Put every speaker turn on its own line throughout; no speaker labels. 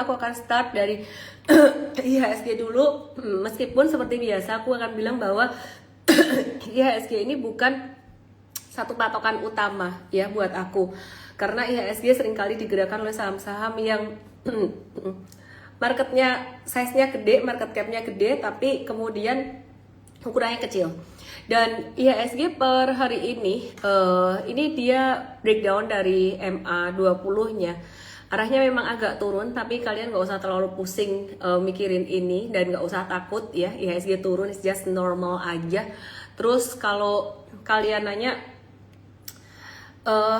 Aku akan start dari IHSG dulu. Meskipun seperti biasa aku akan bilang bahwa IHSG ini bukan satu patokan utama ya buat aku. Karena IHSG seringkali digerakkan oleh saham-saham yang marketnya, size-nya gede, market cap-nya gede, tapi kemudian ukurannya kecil. Dan IHSG per hari ini dia breakdown dari MA20-nya. Arahnya memang agak turun, tapi kalian nggak usah terlalu pusing mikirin ini dan nggak usah takut ya. IHSG turun is just normal aja. Terus kalau kalian nanya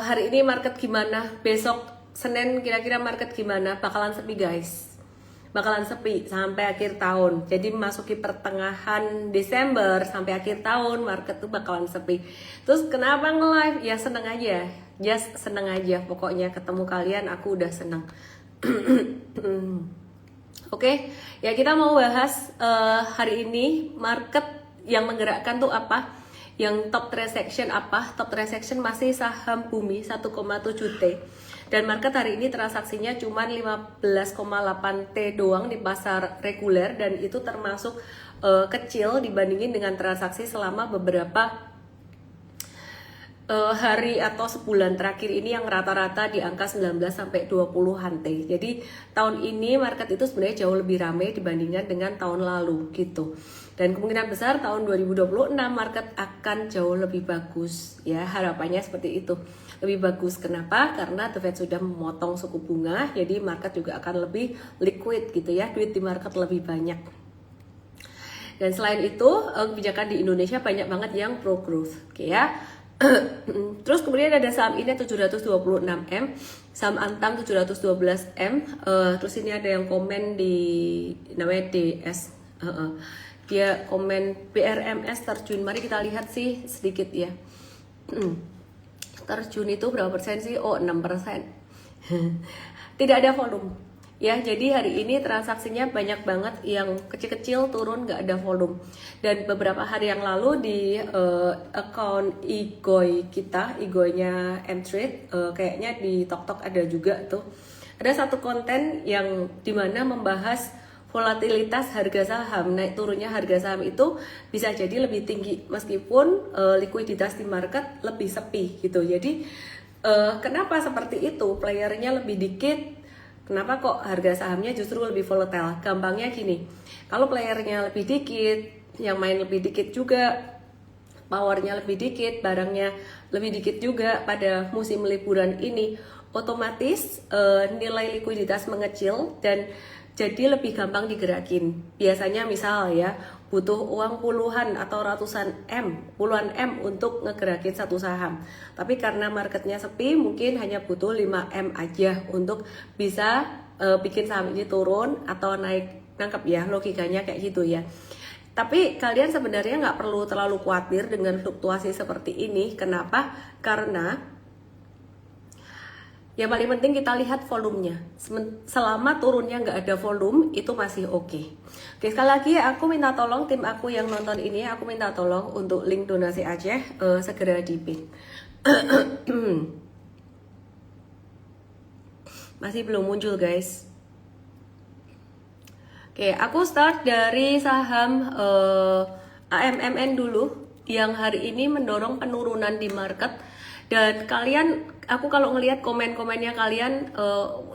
hari ini market gimana, besok Senin kira-kira market gimana, bakalan sepi guys. Bakalan sepi sampai akhir tahun. Jadi memasuki pertengahan Desember sampai akhir tahun market tuh bakalan sepi. Terus kenapa nge-live? Ya seneng aja. Just seneng aja. Pokoknya ketemu kalian aku udah seneng. Oke, ya kita mau bahas hari ini market yang menggerakkan tuh apa? Yang top transaction apa? Top transaction masih saham Bumi 1,7 T. Dan market hari ini transaksinya cuma 15,8 T doang di pasar reguler, dan itu termasuk kecil dibandingin dengan transaksi selama beberapa hari atau sebulan terakhir ini yang rata-rata di angka 19 sampai 20-an T. Jadi tahun ini market itu sebenarnya jauh lebih ramai dibandingkan dengan tahun lalu gitu. Dan kemungkinan besar tahun 2026 market akan jauh lebih bagus ya, harapannya seperti itu. Lebih bagus kenapa? Karena The Fed sudah memotong suku bunga, jadi market juga akan lebih liquid gitu ya, duit di market lebih banyak. Dan selain itu kebijakan di Indonesia banyak banget yang pro growth, oke ya. Terus kemudian ada saham ini 726M, saham Antam 712M. Terus ini ada yang komen di namanya DS. Dia komen BRMS terjun. Mari kita lihat sih sedikit ya. Terjun itu berapa persen sih? Oh 6%. Tidak ada volume ya, jadi hari ini transaksinya banyak banget yang kecil-kecil turun, nggak ada volume. Dan beberapa hari yang lalu di account Igoy kita, Igoynya Mtrade, kayaknya di TokTok ada juga tuh, ada satu konten yang dimana membahas volatilitas harga saham, naik turunnya harga saham itu bisa jadi lebih tinggi meskipun likuiditas di market lebih sepi gitu. Jadi kenapa seperti itu? Playernya lebih dikit, kenapa kok harga sahamnya justru lebih volatile? Gampangnya gini, kalau playernya lebih dikit, yang main lebih dikit juga, powernya lebih dikit, barangnya lebih dikit juga pada musim liburan ini, otomatis nilai likuiditas mengecil dan jadi lebih gampang digerakin. Biasanya misal ya, butuh uang puluhan atau puluhan M untuk ngegerakin satu saham. Tapi karena marketnya sepi, mungkin hanya butuh 5M aja untuk bisa bikin saham ini turun atau naik. Nangkep ya, logikanya kayak gitu ya. Tapi kalian sebenarnya nggak perlu terlalu khawatir dengan fluktuasi seperti ini. Kenapa? Karena yang paling penting kita lihat volumenya. Selama turunnya nggak ada volume, itu masih oke. Oke, sekali lagi aku minta tolong tim aku yang nonton ini, aku minta tolong untuk link donasi Aceh segera di-pin. Masih belum muncul guys. Oke, aku start dari saham AMMN dulu, yang hari ini mendorong penurunan di market. Dan kalian, aku kalau ngelihat komen-komennya kalian,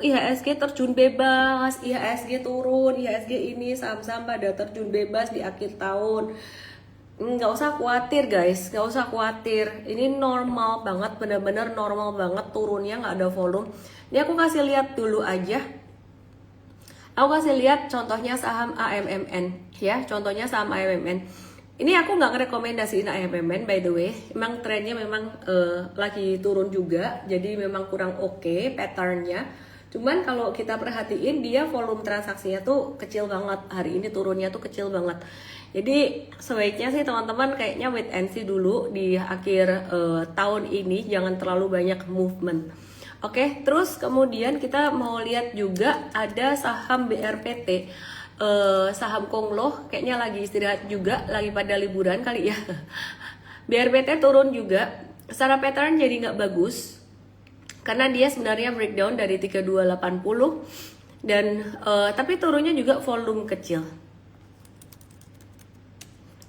IHSG terjun bebas, IHSG turun, IHSG ini saham-saham pada terjun bebas di akhir tahun. Nggak usah khawatir guys, nggak usah khawatir. Ini normal banget, bener-bener normal banget turunnya, nggak ada volume. Ini aku kasih lihat dulu aja. Aku kasih lihat contohnya saham AMMN ya, contohnya saham AMMN. Ini aku nggak ngerekomendasiin AMMN by the way, emang trennya memang lagi turun juga, jadi memang kurang oke patternnya. Cuman kalau kita perhatiin dia volume transaksinya tuh kecil banget, hari ini turunnya tuh kecil banget. Jadi sebaiknya sih teman-teman kayaknya wait and see dulu di akhir tahun ini, jangan terlalu banyak movement. Oke, terus kemudian kita mau lihat juga ada saham BRPT. Saham Kongloh kayaknya lagi istirahat juga, lagi pada liburan kali ya. BRPT turun juga, secara pattern jadi nggak bagus karena dia sebenarnya breakdown dari 3280 dan tapi turunnya juga volume kecil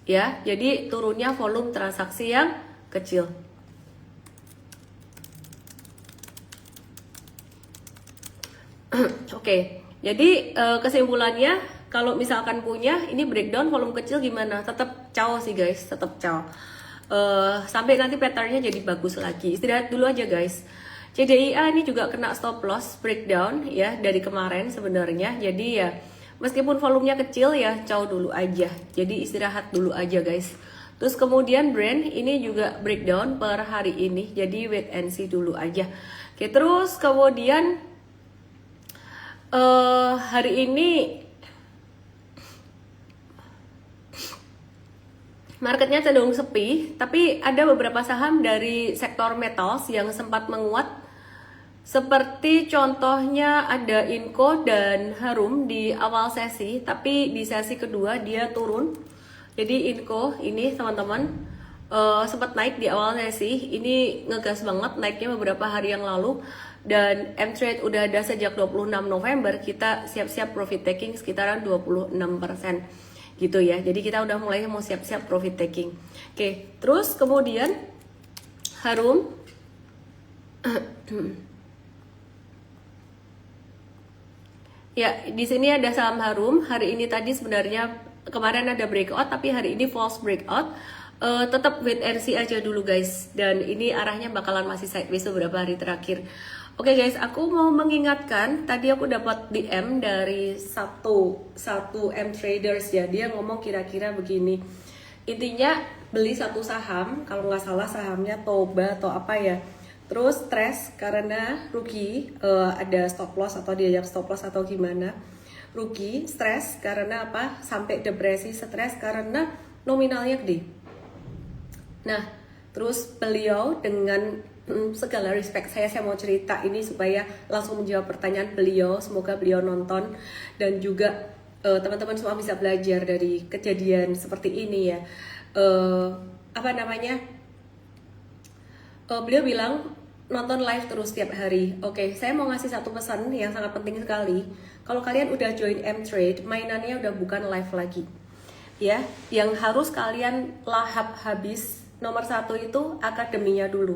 ya, jadi turunnya volume transaksi yang kecil. Oke, jadi kesimpulannya kalau misalkan punya ini breakdown volume kecil gimana? Tetap caw sih guys, tetap caw. Sampai nanti patternnya jadi bagus lagi. Istirahat dulu aja guys. CDIA ini juga kena stop loss breakdown ya dari kemarin sebenarnya. Jadi ya meskipun volumenya kecil ya caw dulu aja. Jadi istirahat dulu aja guys. Terus kemudian brand ini juga breakdown per hari ini. Jadi wait and see dulu aja. Oke, terus kemudian hari ini marketnya cenderung sepi, tapi ada beberapa saham dari sektor metals yang sempat menguat. Seperti contohnya ada Inco dan Harum di awal sesi, tapi di sesi kedua dia turun. Jadi Inco ini teman-teman sempat naik di awal sesi, ini ngegas banget naiknya beberapa hari yang lalu. Dan M-Trade udah ada sejak 26 November, kita siap-siap profit taking sekitaran 26% gitu ya. Jadi kita udah mulai mau siap-siap profit taking. Oke, terus kemudian Harum ya, di sini ada saham Harum. Hari ini tadi sebenarnya kemarin ada breakout, tapi hari ini false breakout. Tetap wait and see aja dulu guys. Dan ini arahnya bakalan masih sideways beberapa hari terakhir. Oke guys, aku mau mengingatkan. Tadi aku dapat DM dari satu M traders ya. Dia ngomong kira-kira begini. Intinya beli satu saham, kalau nggak salah sahamnya Toba atau apa ya. Terus stres karena rugi, ada stop loss atau diajak stop loss atau gimana. Rugi, stres karena apa? Sampai depresi, stres karena nominalnya gede. Nah, terus beliau dengan segala respect saya mau cerita ini supaya langsung menjawab pertanyaan beliau. Semoga beliau nonton dan juga teman-teman semua bisa belajar dari kejadian seperti ini ya. Beliau bilang nonton live terus setiap hari. Oke, saya mau ngasih satu pesan yang sangat penting sekali. Kalau kalian udah join M-Trade, mainannya udah bukan live lagi. Ya, yang harus kalian lahap habis nomor satu itu akademinya dulu.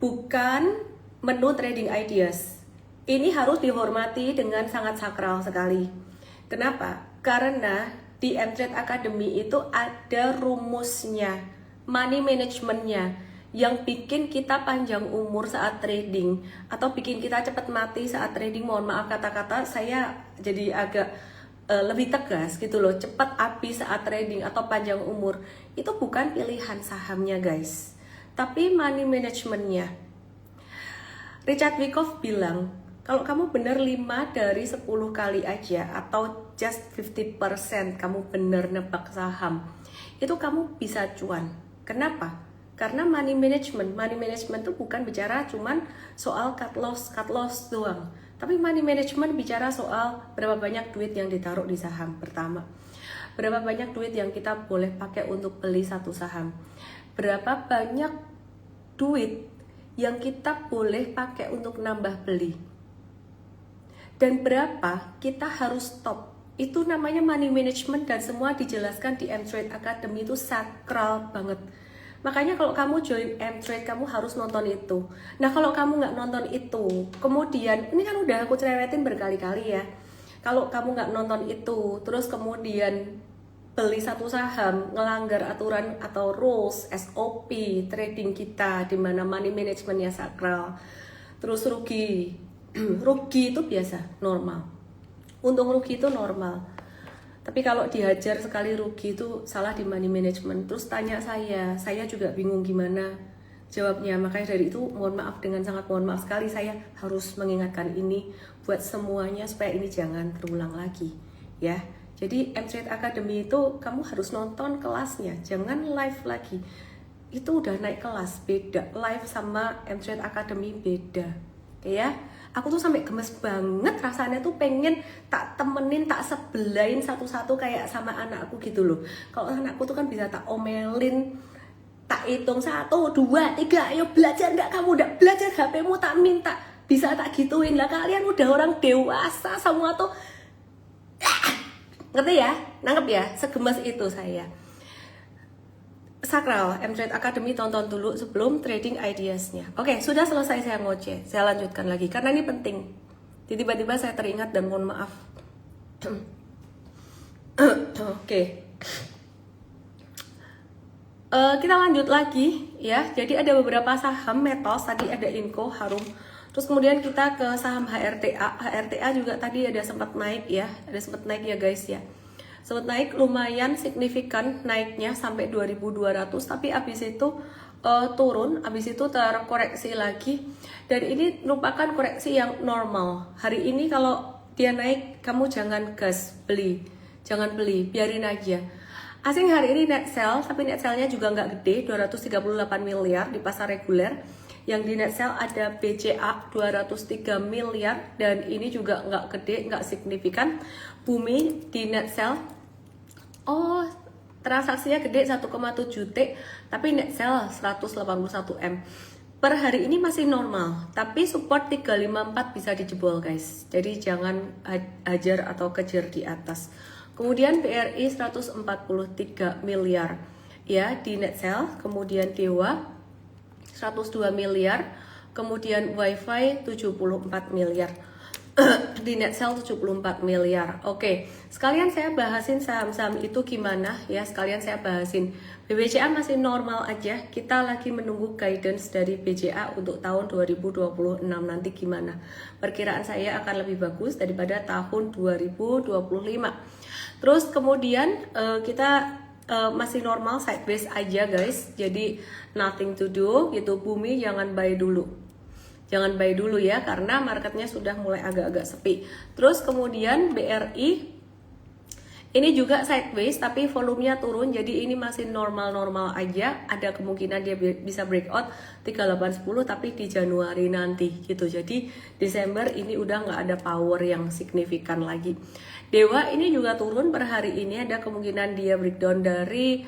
Bukan menu trading ideas. Ini harus dihormati dengan sangat sakral sekali. Kenapa? Karena di M-Trade Academy itu ada rumusnya, money managementnya, yang bikin kita panjang umur saat trading atau bikin kita cepat mati saat trading. Mohon maaf kata-kata saya jadi agak lebih tegas gitu loh. Cepat habis saat trading atau panjang umur itu bukan pilihan sahamnya guys, tapi money managementnya. Richard Wyckoff bilang kalau kamu bener 5 dari 10 kali aja atau just 50% kamu bener nebak saham, itu kamu bisa cuan. Kenapa? Karena money management itu bukan bicara cuman soal cut loss doang. Tapi money management bicara soal berapa banyak duit yang ditaruh di saham pertama. Berapa banyak duit yang kita boleh pakai untuk beli satu saham. Berapa banyak duit yang kita boleh pakai untuk nambah beli. Dan berapa kita harus stop. Itu namanya money management dan semua dijelaskan di M-Trade Academy, itu sakral banget. Makanya kalau kamu join M-Trade, kamu harus nonton itu. Nah kalau kamu nggak nonton itu, kemudian, ini kan udah aku cerewetin berkali-kali ya. Kalau kamu nggak nonton itu, terus kemudian beli satu saham, ngelanggar aturan atau rules, SOP, trading kita, dimana money managementnya sakral, terus rugi. Rugi itu biasa, normal. Untung rugi itu normal. Tapi kalau dihajar sekali rugi itu salah di money management. Terus tanya saya juga bingung gimana jawabnya. Makanya dari itu mohon maaf, dengan sangat mohon maaf sekali saya harus mengingatkan ini buat semuanya supaya ini jangan terulang lagi ya. Jadi M-Trade Academy itu kamu harus nonton kelasnya, jangan live lagi. Itu udah naik kelas, beda. Live sama M-Trade Academy beda. Oke ya. Aku tuh sampai gemes banget rasanya tuh pengen tak temenin, tak sebelain satu-satu kayak sama anakku gitu loh. Kalau anakku tuh kan bisa tak omelin, tak hitung 1, 2, 3, ayo belajar nggak kamu, udah belajar, HP-mu tak minta. bisa tak gituin lah, kalian udah orang dewasa semua tuh. Ngerti ya? Nangkep ya? Segemas itu saya. Sakral, M-Trade Academy tonton dulu sebelum trading ideasnya. Oke, sudah selesai saya ngoceh. Saya lanjutkan lagi karena ini penting. Tiba-tiba saya teringat dan mohon maaf. Oke. Kita lanjut lagi ya. Jadi ada beberapa saham metals, tadi ada Inco, Harum. Terus kemudian kita ke saham HRTA. HRTA juga tadi ada sempat naik ya. Ada sempat naik ya guys ya. Sempat naik lumayan signifikan naiknya sampai 2200, tapi abis itu turun, abis itu terkoreksi lagi. Dan ini merupakan koreksi yang normal. Hari ini kalau dia naik, kamu jangan gas beli. Jangan beli, biarin aja. Asing hari ini net sell, tapi net sell-nya juga nggak gede, 238 miliar di pasar reguler. Yang di net sell ada BCA 203 miliar dan ini juga nggak gede, nggak signifikan. Bumi di net sell, oh transaksinya gede 1,7 T, tapi net sell 181 M. Per hari ini masih normal, tapi support 354 bisa dijebol guys. Jadi jangan hajar atau kejar di atas. Kemudian BRI 143 miliar ya di net sell, kemudian Dewa 102 miliar, kemudian WiFi 74 miliar. Di net sell 74 miliar. Oke, sekalian saya bahasin saham-saham itu gimana ya, sekalian saya bahasin. BBCA masih normal aja, kita lagi menunggu guidance dari BCA untuk tahun 2026 nanti gimana. Perkiraan saya akan lebih bagus daripada tahun 2025. Terus kemudian kita masih normal sideways aja guys, jadi nothing to do gitu. Bumi jangan buy dulu, jangan buy dulu ya, karena marketnya sudah mulai agak-agak sepi. Terus kemudian BRI ini juga sideways tapi volumenya turun, jadi ini masih normal-normal aja. Ada kemungkinan dia bisa breakout 3810 tapi di Januari nanti gitu. Jadi Desember ini udah nggak ada power yang signifikan lagi. Dewa ini juga turun per hari ini, ada kemungkinan dia breakdown dari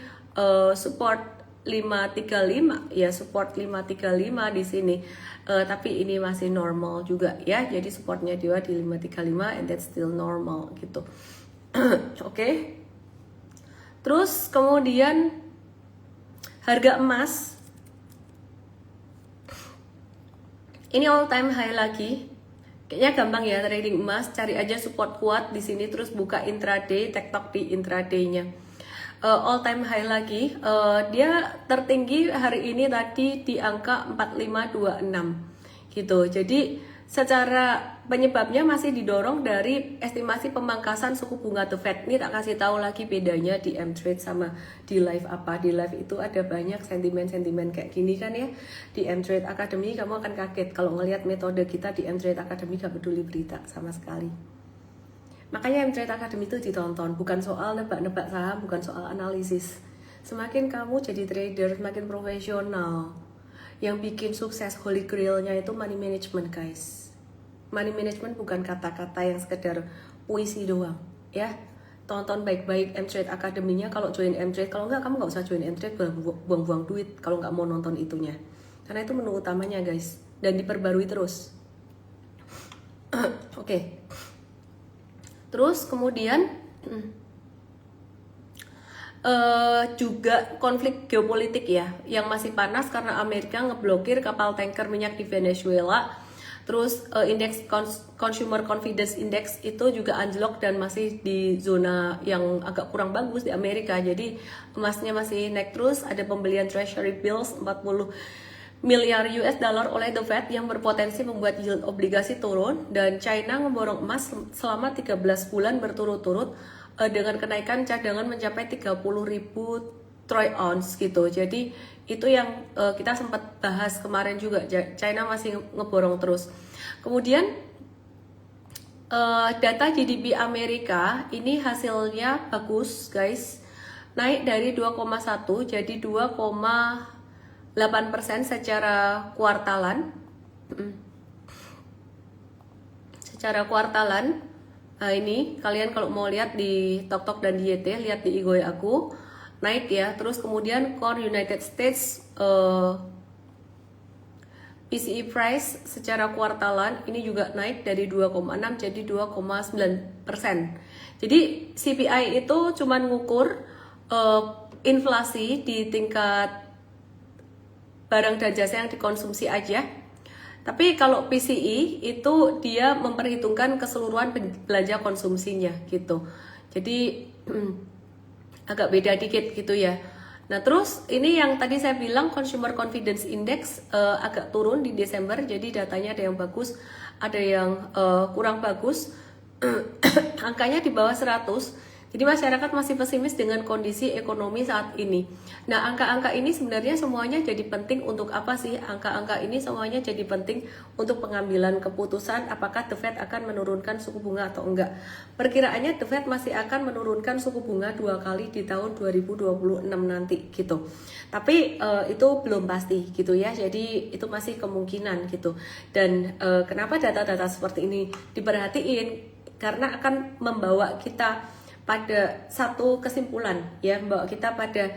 support 535 ya, support 535 di sini. Tapi ini masih normal juga ya. Jadi supportnya Dewa di 535 and that's still normal gitu. Oke. Terus kemudian harga emas ini all time high lagi. Kayaknya gampang ya trading emas, cari aja support kuat di sini terus buka intraday, tektok di intradaynya. All time high lagi, dia tertinggi hari ini tadi di angka 4526 gitu. Jadi secara penyebabnya masih didorong dari estimasi pemangkasan suku bunga The Fed. Ini tak kasih tahu lagi bedanya di M-Trade sama di live apa. Di live itu ada banyak sentimen-sentimen kayak gini kan ya. Di M-Trade Academy kamu akan kaget kalau ngelihat metode kita di M-Trade Academy gak peduli berita sama sekali. Makanya M-Trade Academy itu ditonton, bukan soal nebak-nebak saham, bukan soal analisis. Semakin kamu jadi trader, semakin profesional. Yang bikin sukses holy grail-nya itu money management guys. Money management bukan kata-kata yang sekedar puisi doang ya. Tonton baik-baik M-Trade Academy-nya kalau join M-Trade. Kalau enggak, kamu nggak usah join M-Trade, buang-buang duit kalau nggak mau nonton itunya. Karena itu menu utamanya guys, dan diperbarui terus. Oke. Terus kemudian juga konflik geopolitik ya yang masih panas karena Amerika ngeblokir kapal tanker minyak di Venezuela. Terus indeks consumer confidence index itu juga anjlok dan masih di zona yang agak kurang bagus di Amerika. Jadi emasnya masih naik terus. Ada pembelian treasury bills 40 miliar US dollar oleh The Fed yang berpotensi membuat yield obligasi turun, dan China ngeborong emas selama 13 bulan berturut-turut dengan kenaikan cadangan mencapai 30.000 troy ounce gitu. Jadi itu yang kita sempat bahas kemarin juga, China masih ngeborong terus. Kemudian data GDP Amerika ini hasilnya bagus guys, naik dari 2,1 jadi 2,8% secara kuartalan. Secara kuartalan. Nah ini kalian kalau mau lihat di TokTok dan di YT, lihat di Igoi aku naik ya. Terus kemudian core United States PCE price secara kuartalan ini juga naik dari 2,6 jadi 2,9%. Jadi CPI itu cuman ngukur inflasi di tingkat barang dan jasa yang dikonsumsi aja. Tapi kalau PCE itu dia memperhitungkan keseluruhan belanja konsumsinya gitu. Jadi agak beda dikit gitu ya. Nah terus ini yang tadi saya bilang Consumer Confidence Index agak turun di Desember. Jadi datanya ada yang bagus, ada yang kurang bagus. Angkanya di bawah 100. Jadi masyarakat masih pesimis dengan kondisi ekonomi saat ini. Nah, angka-angka ini sebenarnya semuanya jadi penting untuk apa sih? Angka-angka ini semuanya jadi penting untuk pengambilan keputusan apakah The Fed akan menurunkan suku bunga atau enggak. Perkiraannya The Fed masih akan menurunkan suku bunga 2 kali di tahun 2026 nanti gitu. Tapi itu belum pasti gitu ya. Jadi itu masih kemungkinan gitu. Dan kenapa data-data seperti ini diperhatiin? Karena akan membawa kita pada satu kesimpulan ya, membawa kita pada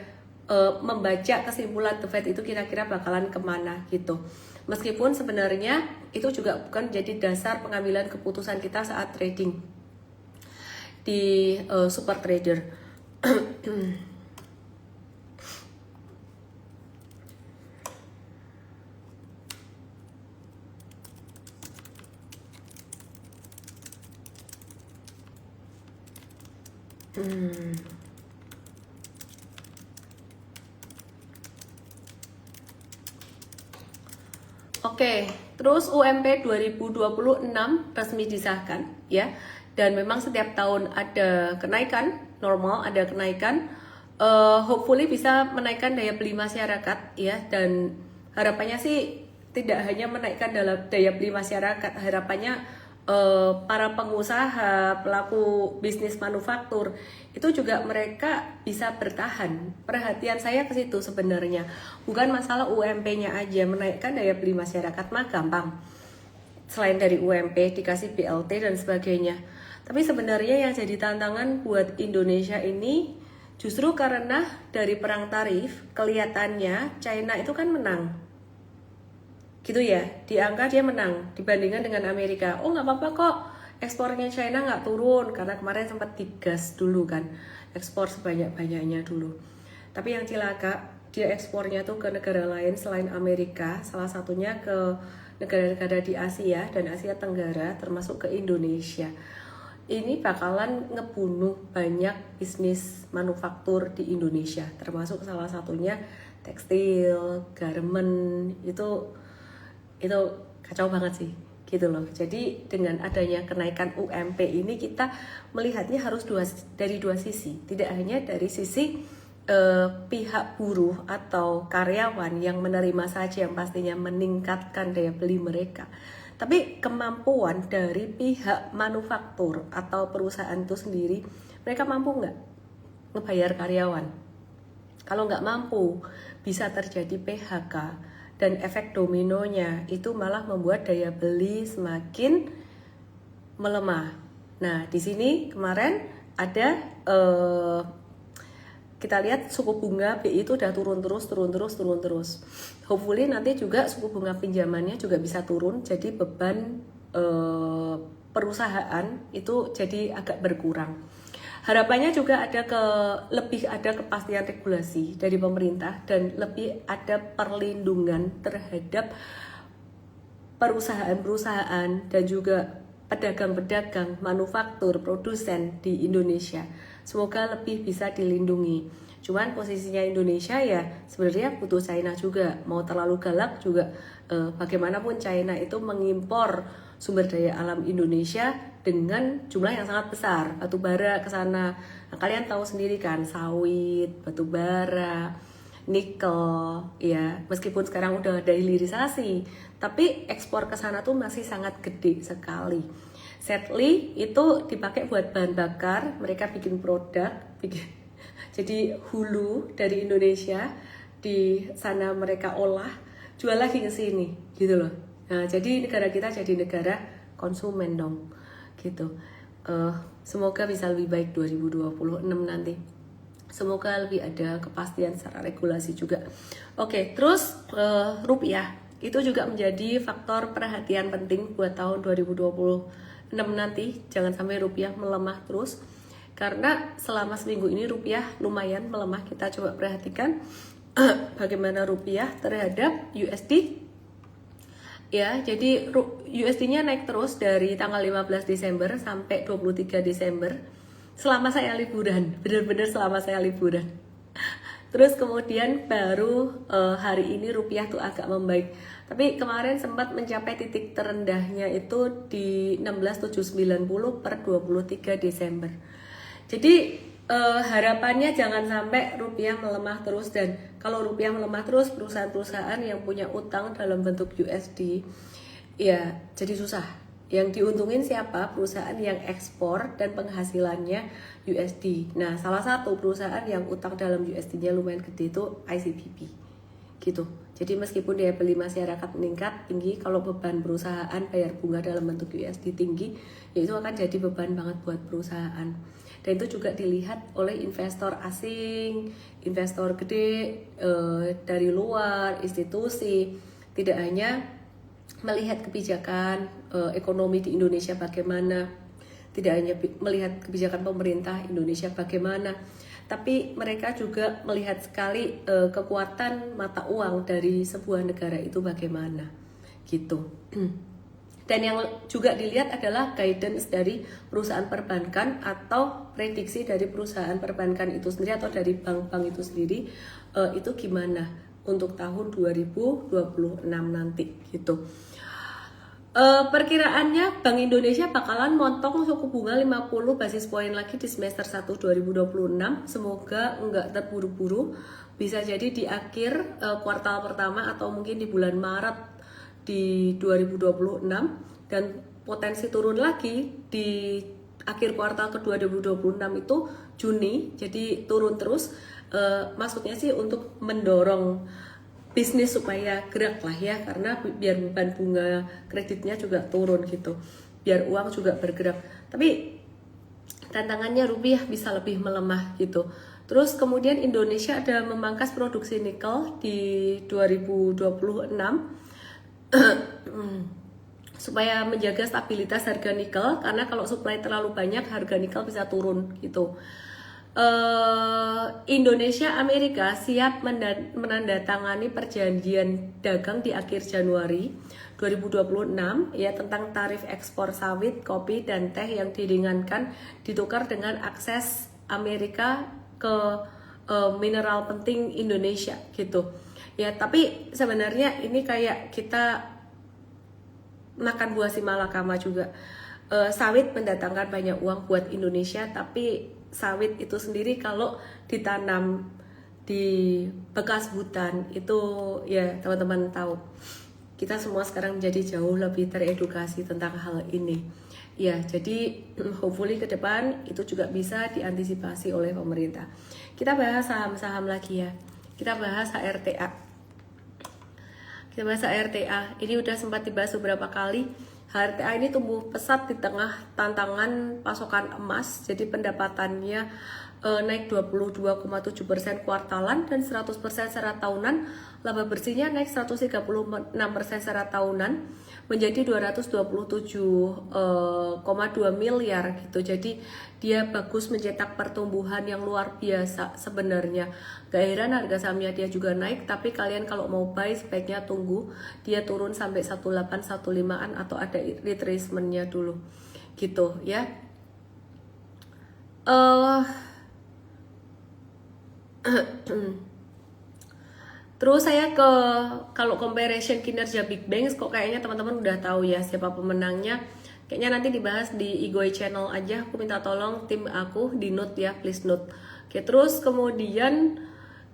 membaca kesimpulan The Fed itu kira-kira bakalan kemana gitu. Meskipun sebenarnya itu juga bukan jadi dasar pengambilan keputusan kita saat trading di super trader. Oke, terus UMP 2026 resmi disahkan ya. Dan memang setiap tahun ada kenaikan, normal ada kenaikan. Hopefully bisa menaikkan daya beli masyarakat ya, dan harapannya sih tidak hanya menaikkan dalam daya beli masyarakat, harapannya para pengusaha, pelaku bisnis manufaktur itu juga mereka bisa bertahan. Perhatian saya ke situ sebenarnya. Bukan masalah UMP-nya aja, menaikkan daya beli masyarakat mah gampang. Selain dari UMP dikasih BLT dan sebagainya. Tapi sebenarnya yang jadi tantangan buat Indonesia ini justru karena dari perang tarif kelihatannya China itu kan menang. Gitu ya, di angka dia menang dibandingkan dengan Amerika. Oh nggak apa-apa kok, ekspornya China nggak turun karena kemarin sempat digas dulu kan, ekspor sebanyak-banyaknya dulu. Tapi yang cilaka, dia ekspornya tuh ke negara lain selain Amerika, salah satunya ke negara-negara di Asia dan Asia Tenggara, termasuk ke Indonesia. Ini bakalan ngebunuh banyak bisnis manufaktur di Indonesia, termasuk salah satunya tekstil, garment, itu kacau banget sih gitu loh. Jadi dengan adanya kenaikan UMP ini kita melihatnya harus dari dua sisi, tidak hanya dari sisi pihak buruh atau karyawan yang menerima saja yang pastinya meningkatkan daya beli mereka, tapi kemampuan dari pihak manufaktur atau perusahaan itu sendiri, mereka mampu nggak ngebayar karyawan. Kalau nggak mampu bisa terjadi PHK. Dan efek dominonya itu malah membuat daya beli semakin melemah. Nah, di sini kemarin ada kita lihat suku bunga BI itu udah turun terus. Hopefully nanti juga suku bunga pinjamannya juga bisa turun, jadi beban perusahaan itu jadi agak berkurang. Harapannya juga lebih ada kepastian regulasi dari pemerintah dan lebih ada perlindungan terhadap perusahaan-perusahaan dan juga pedagang-pedagang, manufaktur, produsen di Indonesia. Semoga lebih bisa dilindungi. Cuman posisinya Indonesia ya sebenarnya butuh China juga. Mau terlalu galak juga bagaimanapun China itu mengimpor sumber daya alam Indonesia dengan jumlah yang sangat besar, batu bara ke sana. Nah, kalian tahu sendiri kan, sawit, batu bara, nikel, ya. Meskipun sekarang udah ada hilirisasi, tapi ekspor ke sana tuh masih sangat gede sekali. Sadly itu dipakai buat bahan bakar, mereka bikin produk, jadi hulu dari Indonesia di sana mereka olah, jual lagi ke sini, gitu loh. Nah, jadi negara kita jadi negara konsumen dong, gitu. Semoga bisa lebih baik 2026 nanti. Semoga lebih ada kepastian secara regulasi juga. Oke, terus rupiah. itu juga menjadi faktor perhatian penting buat tahun 2026 nanti. Jangan sampai rupiah melemah terus, karena selama seminggu ini rupiah lumayan melemah. Kita coba perhatikan bagaimana rupiah terhadap USD. Ya, jadi USD-nya naik terus dari tanggal 15 Desember sampai 23 Desember selama saya liburan, benar-benar selama saya liburan. Terus kemudian baru hari ini rupiah tuh agak membaik. Tapi kemarin sempat mencapai titik terendahnya itu di 16.790 per 23 Desember. Jadi harapannya jangan sampai rupiah melemah terus, dan kalau rupiah melemah terus perusahaan-perusahaan yang punya utang dalam bentuk USD ya jadi susah. Yang diuntungin siapa? Perusahaan yang ekspor dan penghasilannya USD. Nah, salah satu perusahaan yang utang dalam USD-nya lumayan gede itu ICBP gitu. Jadi meskipun daya beli masyarakat meningkat tinggi, kalau beban perusahaan bayar bunga dalam bentuk USD tinggi, ya itu akan jadi beban banget buat perusahaan. Dan itu juga dilihat oleh investor asing, investor gede dari luar, institusi. Tidak hanya melihat kebijakan ekonomi di Indonesia bagaimana, tidak hanya melihat kebijakan pemerintah Indonesia bagaimana, tapi mereka juga melihat sekali kekuatan mata uang dari sebuah negara itu bagaimana gitu. Dan yang juga dilihat adalah guidance dari perusahaan perbankan atau prediksi dari perusahaan perbankan itu sendiri atau dari bank-bank itu sendiri, itu gimana untuk tahun 2026 nanti gitu. Perkiraannya Bank Indonesia bakalan motong suku bunga 50 basis poin lagi di semester 1 2026. Semoga enggak terburu-buru, bisa jadi di akhir kuartal pertama atau mungkin di bulan Maret di 2026, dan potensi turun lagi di akhir kuartal ke 2026 itu Juni, jadi turun terus. Maksudnya sih untuk mendorong bisnis supaya gerak lah ya, karena biar beban bunga kreditnya juga turun gitu, biar uang juga bergerak. Tapi tantangannya rupiah bisa lebih melemah gitu. Terus kemudian Indonesia ada memangkas produksi nikel di 2026 supaya menjaga stabilitas harga nikel, karena kalau supply terlalu banyak harga nikel bisa turun gitu. Indonesia Amerika siap menandatangani perjanjian dagang di akhir Januari 2026 ya, tentang tarif ekspor sawit, kopi, dan teh yang diringankan ditukar dengan akses Amerika ke mineral penting Indonesia gitu. Ya, tapi sebenarnya ini kayak kita makan buah si malakama juga. Sawit mendatangkan banyak uang buat Indonesia, tapi sawit itu sendiri kalau ditanam di bekas hutan itu ya teman-teman tahu, kita semua sekarang menjadi jauh lebih teredukasi tentang hal ini. Ya, jadi hopefully ke depan itu juga bisa diantisipasi oleh pemerintah. Kita bahas saham-saham lagi ya. Kita bahas HRTA. HRTA ini udah sempat dibahas beberapa kali. HRTA ini tumbuh pesat di tengah tantangan pasokan emas. Jadi pendapatannya naik 22,7% kuartalan dan 100% secara tahunan. Laba bersihnya naik 136% secara tahunan menjadi 227,2 miliar gitu. Jadi dia bagus mencetak pertumbuhan yang luar biasa sebenarnya. Gak heran harga sahamnya dia juga naik, tapi kalian kalau mau buy sebaiknya tunggu dia turun sampai 1815-an atau ada retracementnya dulu gitu ya. Terus saya kalau comparison kinerja big banks, kok kayaknya teman-teman udah tahu ya siapa pemenangnya. Kayaknya nanti dibahas di Igoi channel aja. Aku minta tolong tim aku di note ya, please note. Oke, terus kemudian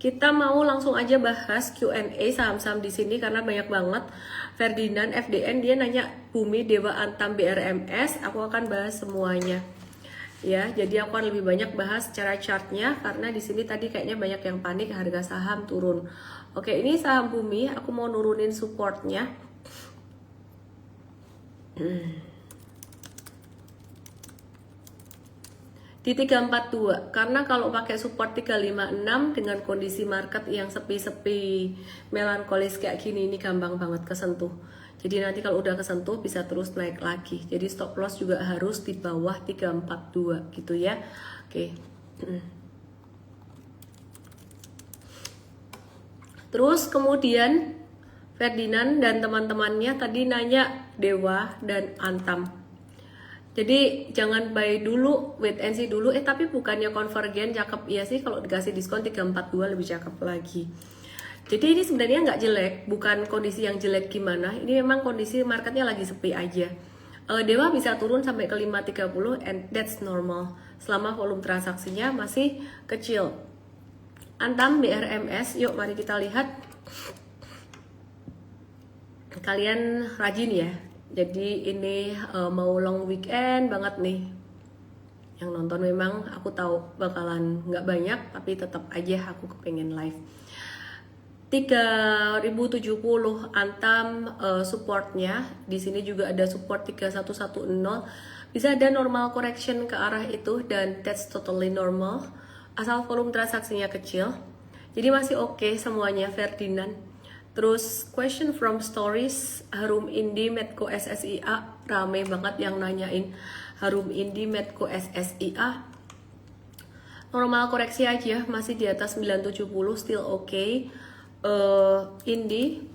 kita mau langsung aja bahas Q&A saham-saham di sini karena banyak banget. Ferdinand FDN dia nanya Bumi, Dewa Antam, BRMS. Aku akan bahas semuanya. Ya, jadi aku akan lebih banyak bahas secara chartnya karena di sini tadi kayaknya banyak yang panik harga saham turun. Oke, ini saham Bumi, aku mau nurunin supportnya. di 342, karena kalau pakai support 356 dengan kondisi market yang sepi-sepi melankolis kayak gini, ini gampang banget kesentuh. Jadi nanti kalau udah kesentuh bisa terus naik lagi. Jadi stop loss juga harus di bawah 342 gitu ya. Oke. Terus kemudian Ferdinand dan teman-temannya tadi nanya Dewa dan Antam. Jadi jangan buy dulu, wait and see dulu. Tapi bukannya konvergen cakep, iya sih kalau dikasih diskon 342 lebih cakep lagi. Jadi ini sebenarnya nggak jelek, bukan kondisi yang jelek gimana. Ini memang kondisi marketnya lagi sepi aja. Dewa bisa turun sampai ke 530 and that's normal. Selama volume transaksinya masih kecil. Antam BRMS, yuk mari kita lihat. Kalian rajin ya. Jadi ini mau long weekend banget nih. Yang nonton memang aku tahu bakalan nggak banyak, tapi tetap aja aku kepengen live. 3070 Antam supportnya. Di sini juga ada support 3110. Bisa ada normal correction ke arah itu dan that's totally normal. Asal volume transaksinya kecil. Jadi masih oke semuanya Ferdinand. Terus question from stories, Harum Indi Medco SSIA, rame banget yang nanyain Harum Indi Medco SSIA. Normal koreksi aja, masih di atas 970, still okay. Indi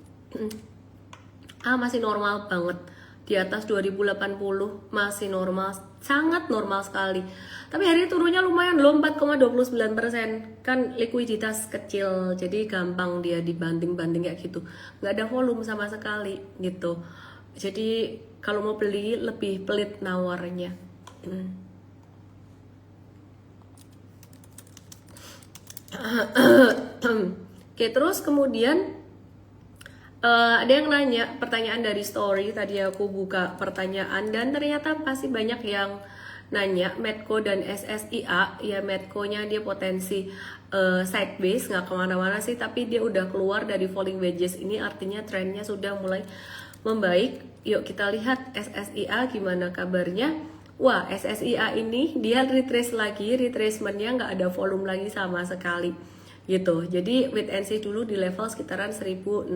masih normal banget, di atas 2080 masih normal, sangat normal sekali. Tapi hari ini turunnya lumayan loh, 4,29%. Kan likuiditas kecil, jadi gampang dia dibanting-banting kayak gitu. Nggak ada volume sama sekali gitu. Jadi kalau mau beli lebih pelit nawarnya. Oke, terus kemudian ada yang nanya pertanyaan dari story. Tadi aku buka pertanyaan dan ternyata pasti banyak yang nanya Medco dan SSIA. Ya Medco-nya dia potensi sideways, nggak kemana-mana sih, tapi dia udah keluar dari falling wedges ini, artinya trennya sudah mulai membaik. Yuk kita lihat SSIA gimana kabarnya. Wah, SSIA ini dia retrace lagi, retracementnya nggak ada volume lagi sama sekali gitu. Jadi wait and see dulu di level sekitaran 1600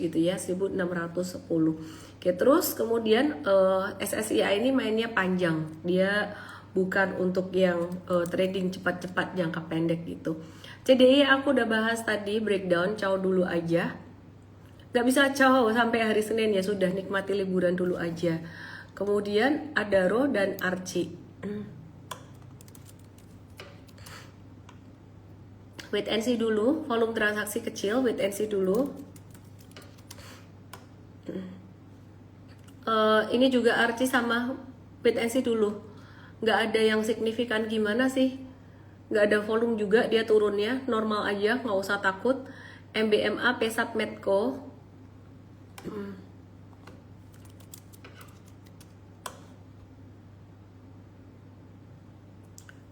gitu ya, 1610. Oke, terus kemudian SSIA ini mainnya panjang. Dia bukan untuk yang trading cepat-cepat jangka pendek gitu. CDI aku udah bahas tadi breakdown, caw dulu aja. Gak bisa caw sampai hari Senin ya, sudah nikmati liburan dulu aja. Kemudian Adaro dan Archie. Wait and see dulu, volume transaksi kecil, wait and see dulu. Ini juga Archie sama wait and see dulu. Nggak ada yang signifikan gimana sih. Nggak ada volume juga, dia turunnya normal aja, nggak usah takut. MBMA, Pesat, Medco.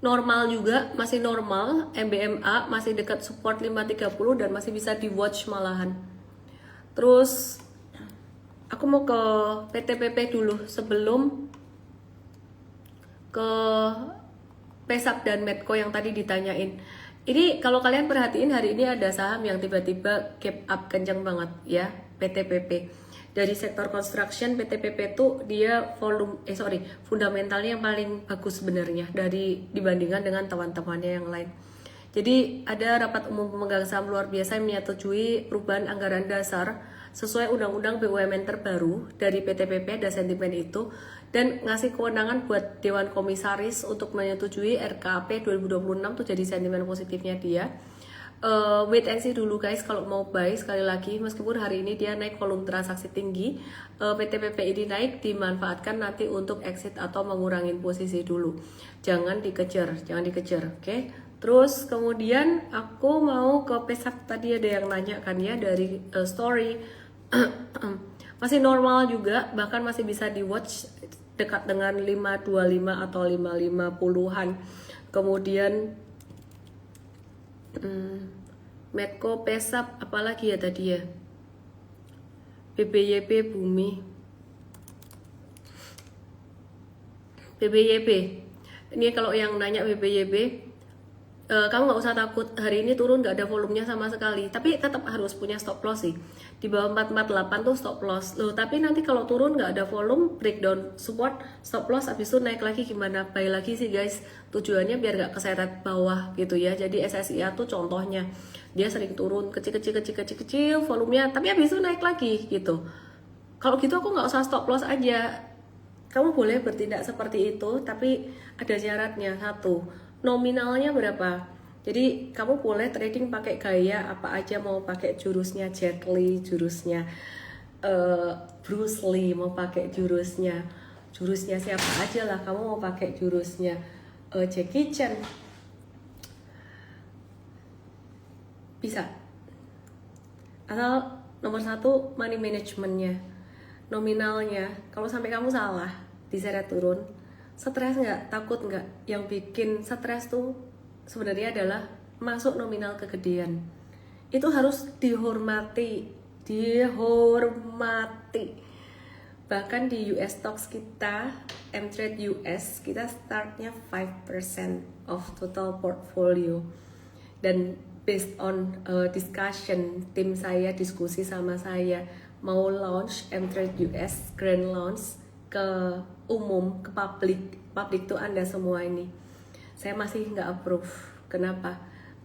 Normal juga, masih normal. MBMA masih dekat support 530 dan masih bisa di watch malahan. Terus aku mau ke PTPP dulu sebelum ke Pesap dan Medco yang tadi ditanyain. Ini kalau kalian perhatiin hari ini ada saham yang tiba-tiba gap up kencang banget ya, PTPP. Dari sektor construction, PTPP tuh dia fundamentalnya yang paling bagus sebenarnya dibandingkan dengan teman-temannya yang lain. Jadi ada rapat umum pemegang saham luar biasa yang menyetujui perubahan anggaran dasar sesuai undang-undang BUMN terbaru dari PTPP, ada sentimen itu, dan ngasih kewenangan buat Dewan Komisaris untuk menyetujui RKAP 2026 tuh jadi sentimen positifnya dia. Wait and see dulu guys kalau mau buy. Sekali lagi meskipun hari ini dia naik volume transaksi tinggi, PTPP ini naik dimanfaatkan nanti untuk exit atau mengurangin posisi dulu. Jangan dikejar, oke? Terus kemudian aku mau ke Pesap, tadi ada yang nanya kan ya dari story. Masih normal juga, bahkan masih bisa di watch dekat dengan 525 atau 550-an. Kemudian Medco, Pesap, apalagi ya tadi ya, BBYP, Bumi, BBYP Ini kalau yang nanya BPYB, kamu nggak usah takut hari ini turun nggak ada volumenya sama sekali, tapi tetap harus punya stop loss sih. Di bawah 448 tuh stop loss loh, tapi nanti kalau turun nggak ada volume, breakdown support, stop loss, habis itu naik lagi gimana, buy lagi sih guys. Tujuannya biar nggak keseret bawah gitu ya. Jadi SSIA tuh contohnya, dia sering turun kecil volumenya, tapi habis itu naik lagi gitu. Kalau gitu aku nggak usah stop loss aja. Kamu boleh bertindak seperti itu, tapi ada syaratnya. Satu, nominalnya berapa? Jadi kamu boleh trading pakai gaya apa aja, mau pakai jurusnya Jet Li, jurusnya Bruce Lee, mau pakai jurusnya siapa aja lah. Kamu mau pakai jurusnya Jackie Chan, bisa. Asal nomor satu money managementnya, nominalnya. Kalau sampai kamu salah, diseret turun, stres nggak? Takut nggak? Yang bikin stres tuh sebenarnya adalah masuk nominal kegedean. Itu harus dihormati. Bahkan di US stocks kita, M-Trade US, kita startnya 5% of total portfolio. Dan based on discussion, tim saya diskusi sama saya, mau launch M-Trade US, grand launch ke umum, ke publik tuh Anda semua ini. Saya masih nggak approve. Kenapa?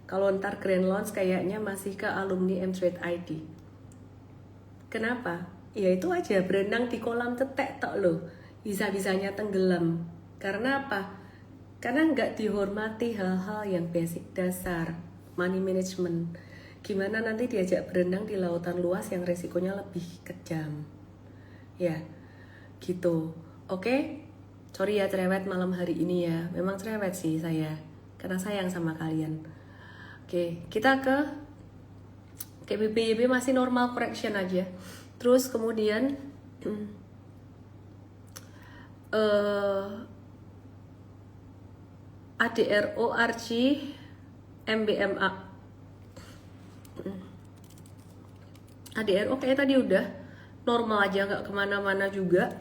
Kalau ntar grand launch kayaknya masih ke alumni M-Trade ID. Kenapa? Ya itu aja, berenang di kolam tetek tok loh, bisa-bisanya tenggelam. Karena apa? Karena nggak dihormati hal-hal yang basic dasar, money management. Gimana nanti diajak berenang di lautan luas yang resikonya lebih kejam. Ya, gitu. Oke? Sorry ya cerewet malam hari ini ya. Memang cerewet sih saya, karena sayang sama kalian. Oke, kita ke BPYB masih normal correction aja. Terus kemudian ADRO, RC, MBMA. ADRO kayak tadi udah normal aja, nggak kemana-mana juga.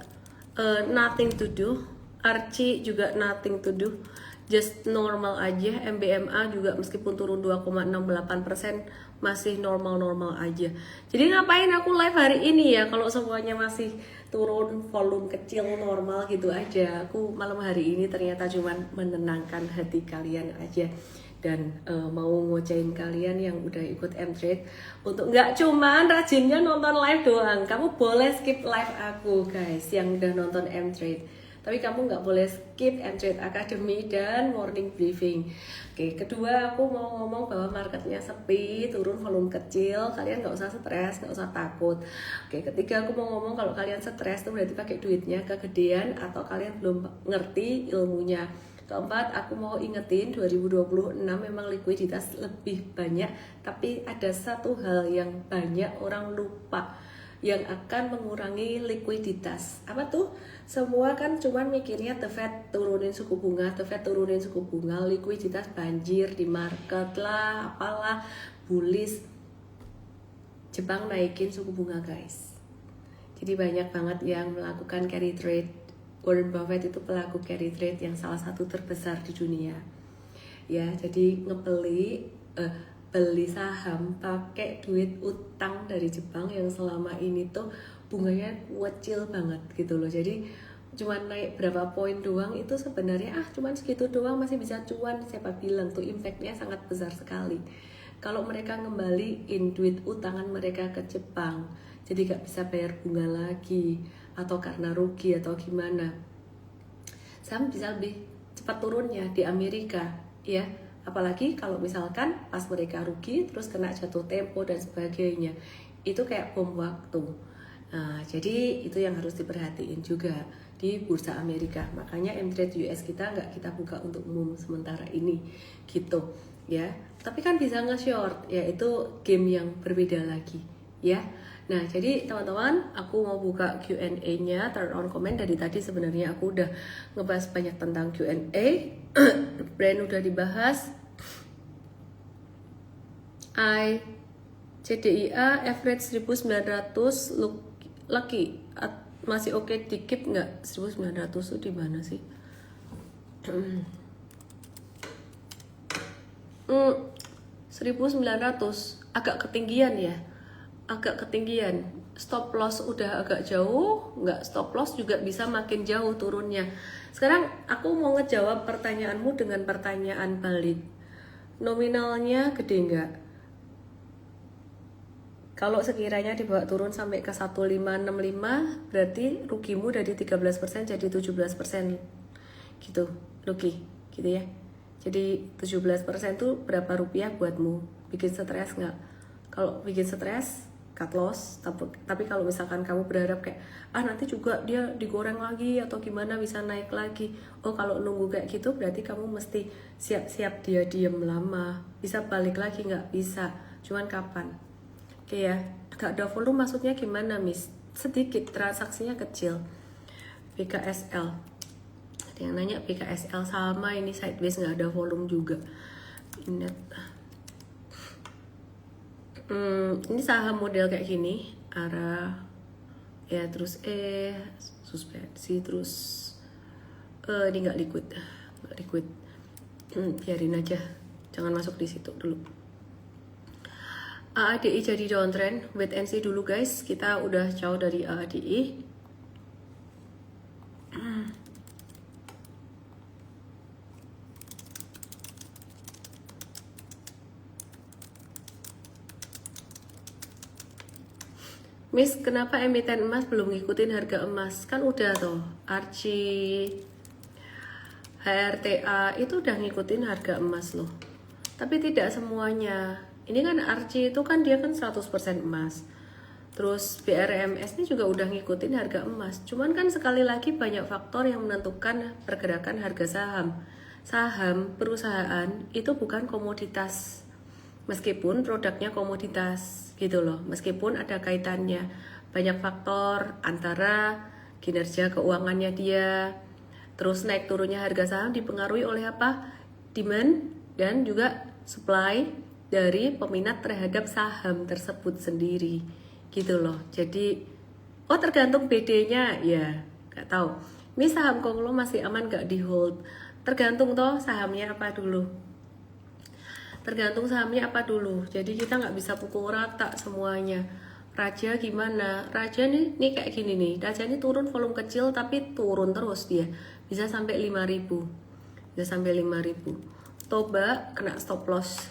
Nothing to do. RC juga nothing to do, just normal aja. MBMA juga meskipun turun 2,68% masih normal-normal aja. Jadi ngapain aku live hari ini ya kalau semuanya masih turun, volume kecil, normal gitu aja. Aku malam hari ini ternyata cuman menenangkan hati kalian aja, dan mau ngocehin kalian yang udah ikut M-Trade untuk nggak cuman rajinnya nonton live doang. Kamu boleh skip live aku guys yang udah nonton M-Trade, tapi kamu nggak boleh skip M-Trade Academy dan morning briefing. Oke, kedua aku mau ngomong bahwa marketnya sepi, turun volume kecil, kalian nggak usah stres, nggak usah takut. Oke, ketiga aku mau ngomong kalau kalian stres tuh berarti pakai duitnya kegedean atau kalian belum ngerti ilmunya. Keempat, aku mau ingetin 2026 memang likuiditas lebih banyak, tapi ada satu hal yang banyak orang lupa yang akan mengurangi likuiditas. Apa tuh? Semua kan cuman mikirnya The Fed turunin suku bunga, likuiditas banjir di market lah, apalah, bullish. Jepang naikin suku bunga guys. Jadi banyak banget yang melakukan carry trade. Warren Buffett itu pelaku carry trade yang salah satu terbesar di dunia. Ya, jadi beli saham pakai duit utang dari Jepang yang selama ini tuh bunganya kecil banget gitu loh. Jadi cuman naik berapa poin doang itu sebenarnya cuman segitu doang masih bisa cuan. Siapa bilang tuh impactnya sangat besar sekali. Kalau mereka ngembaliin duit utangan mereka ke Jepang, jadi gak bisa bayar bunga lagi, atau karena rugi atau gimana, saham bisa lebih cepat turunnya di Amerika ya. Apalagi kalau misalkan pas mereka rugi terus kena jatuh tempo dan sebagainya, itu kayak bom waktu. Nah, jadi itu yang harus diperhatiin juga di bursa Amerika. Makanya M-Trade US kita nggak kita buka untuk umum sementara ini gitu ya. Tapi kan bisa nge-short, ya itu game yang berbeda lagi ya. Nah, jadi teman-teman, aku mau buka Q&A-nya, turn on comment. Dari tadi sebenarnya aku udah ngebahas banyak tentang Q&A. Brand udah dibahas. CDIA average 1900, Lucky masih oke di keep nggak? 1900 tuh di mana sih? 1900 agak ketinggian ya, agak ketinggian. Stop loss udah agak jauh, nggak stop loss juga bisa makin jauh turunnya. Sekarang aku mau ngejawab pertanyaanmu dengan pertanyaan balik. Nominalnya gede nggak? Kalau sekiranya dibawa turun sampai ke 1565, berarti rugimu dari 13% jadi 17% gitu, rugi gitu ya. Jadi 17% tuh berapa rupiah buatmu? Bikin stres nggak? Kalau bikin stres, cut loss. Tapi kalau misalkan kamu berharap kayak, nanti juga dia digoreng lagi atau gimana bisa naik lagi. Oh, kalau nunggu kayak gitu berarti kamu mesti siap-siap dia diem lama. Bisa balik lagi nggak? Bisa. Cuman kapan? Oke ya, gak ada volume maksudnya gimana, Miss? Sedikit, transaksinya kecil. BKSL. Ada yang nanya BKSL sama ini sideways nggak ada volume juga. Ini saham model kayak gini, arah ya terus suspensi terus ini nggak liquid, biarin aja, jangan masuk di situ dulu. AADI jadi downtrend, wait and see dulu guys, kita udah jauh dari AADI. Miss, kenapa emiten emas belum ngikutin harga emas? Kan udah tuh, Archie, HRTA itu udah ngikutin harga emas loh. Tapi tidak semuanya. Ini kan Archie itu kan dia kan 100% emas. Terus BRMS ini juga udah ngikutin harga emas. Cuman kan sekali lagi banyak faktor yang menentukan pergerakan harga saham. Saham perusahaan itu bukan komoditas. Meskipun produknya komoditas gitu loh, meskipun ada kaitannya banyak faktor antara kinerja keuangannya dia, terus naik turunnya harga saham dipengaruhi oleh apa? Demand dan juga supply dari peminat terhadap saham tersebut sendiri gitu loh. Jadi tergantung BD-nya ya, nggak tahu. Ini saham Konglo masih aman nggak di hold? Tergantung toh sahamnya apa dulu. Tergantung sahamnya apa dulu. Jadi kita nggak bisa pukul rata semuanya. Raja gimana? Raja nih kayak gini nih. Raja ini turun volume kecil tapi turun terus dia. Bisa sampai 5.000. Bisa sampai 5.000. Toba kena stop loss.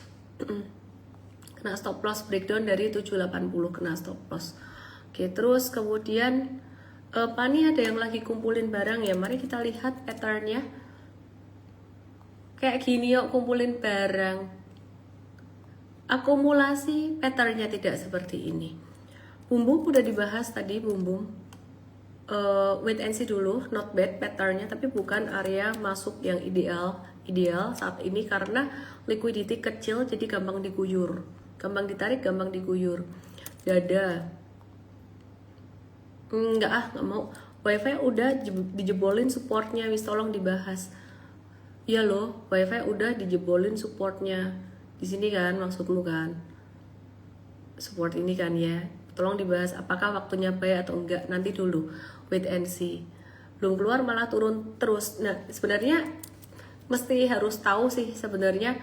Kena stop loss breakdown dari 780 kena stop loss. Oke, terus kemudian Pani ada yang lagi kumpulin barang ya. Mari kita lihat patternnya. Kayak gini yuk kumpulin barang. Akumulasi patternnya tidak seperti ini. Bumbum udah dibahas tadi, bumbum. Wait and see dulu, not bad patternnya, tapi bukan area masuk yang ideal saat ini karena liquidity kecil jadi gampang diguyur, gampang ditarik, gampang diguyur. Dada. Nggak mau. WiFi udah dijebolin supportnya, wis tolong dibahas. Iya loh, WiFi udah dijebolin supportnya. Di sini kan maksudmu kan support ini kan ya, tolong dibahas apakah waktunya buy atau enggak, nanti dulu, wait and see. Belum keluar malah turun terus. Nah sebenarnya mesti harus tahu sih sebenarnya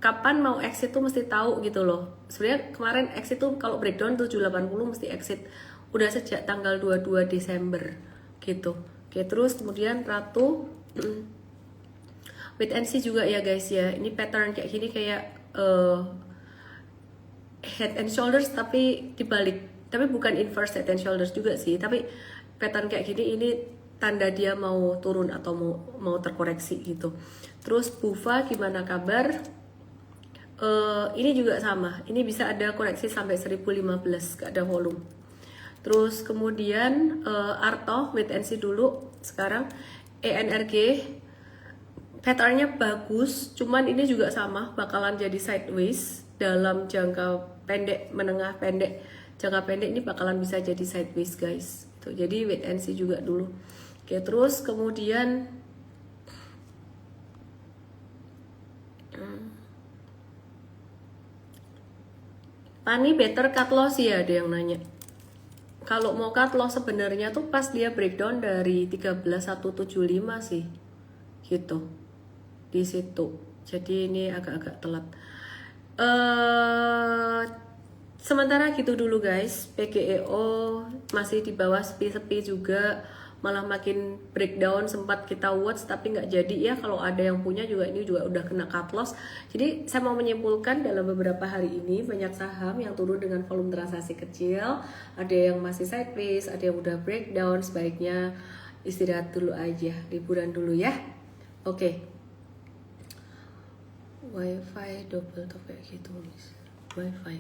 kapan mau exit tuh mesti tahu gitu loh. Sebenarnya kemarin exit tuh kalau breakdown 780 mesti exit udah sejak tanggal 22 Desember gitu. Oke, terus kemudian Ratu wait and see juga ya guys ya. Ini pattern kayak gini kayak head and shoulders tapi dibalik. Tapi bukan inverse head and shoulders juga sih. Tapi pattern kayak gini ini tanda dia mau turun atau mau terkoreksi gitu. Terus Bufa gimana kabar? Ini juga sama. Ini bisa ada koreksi sampai 1015, gak ada volume. Terus kemudian Arto wait and see dulu. Sekarang ENRG patternnya bagus, cuman ini juga sama, bakalan jadi sideways dalam jangka pendek, menengah pendek. Jangka pendek ini bakalan bisa jadi sideways guys. Tuh, jadi wait and see juga dulu. Oke, terus kemudian Pani better cut loss ya, ada yang nanya. Kalau mau cut loss sebenarnya tuh pas dia breakdown dari 13175 sih. gitu di situ. Jadi ini agak-agak telat. Sementara gitu dulu guys, PGEO masih di bawah sepi-sepi juga, malah makin breakdown. Sempat kita watch tapi nggak jadi ya. Kalau ada yang punya juga, ini juga udah kena cut loss. Jadi saya mau menyimpulkan dalam beberapa hari ini banyak saham yang turun dengan volume transaksi kecil, ada yang masih sideways, ada yang udah breakdown. Sebaiknya istirahat dulu aja, liburan dulu ya. Oke. Wifi double top kayak gitu guys. Wifi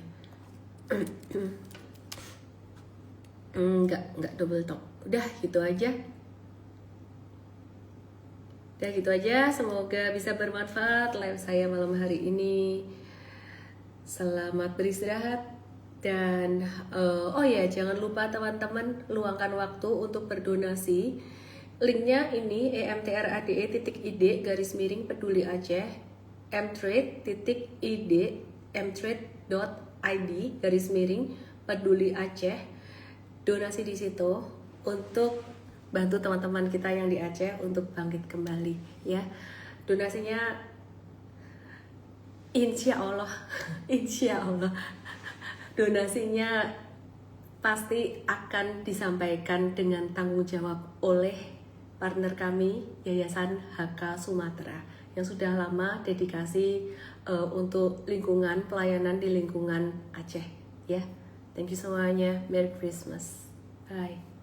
enggak double top. Udah gitu aja. Semoga bisa bermanfaat live saya malam hari ini. Selamat beristirahat. Dan oh ya, jangan lupa teman-teman luangkan waktu untuk berdonasi. Linknya ini emtrade.id garis miring peduli Aceh, mtrade.id mtrade.id garis miring peduli Aceh. Donasi di situ untuk bantu teman-teman kita yang di Aceh untuk bangkit kembali ya. Donasinya insya Allah insya Allah donasinya pasti akan disampaikan dengan tanggung jawab oleh partner kami Yayasan HK Sumatera yang sudah lama dedikasi untuk lingkungan pelayanan di lingkungan Aceh ya. Thank you semuanya. Merry Christmas. Bye.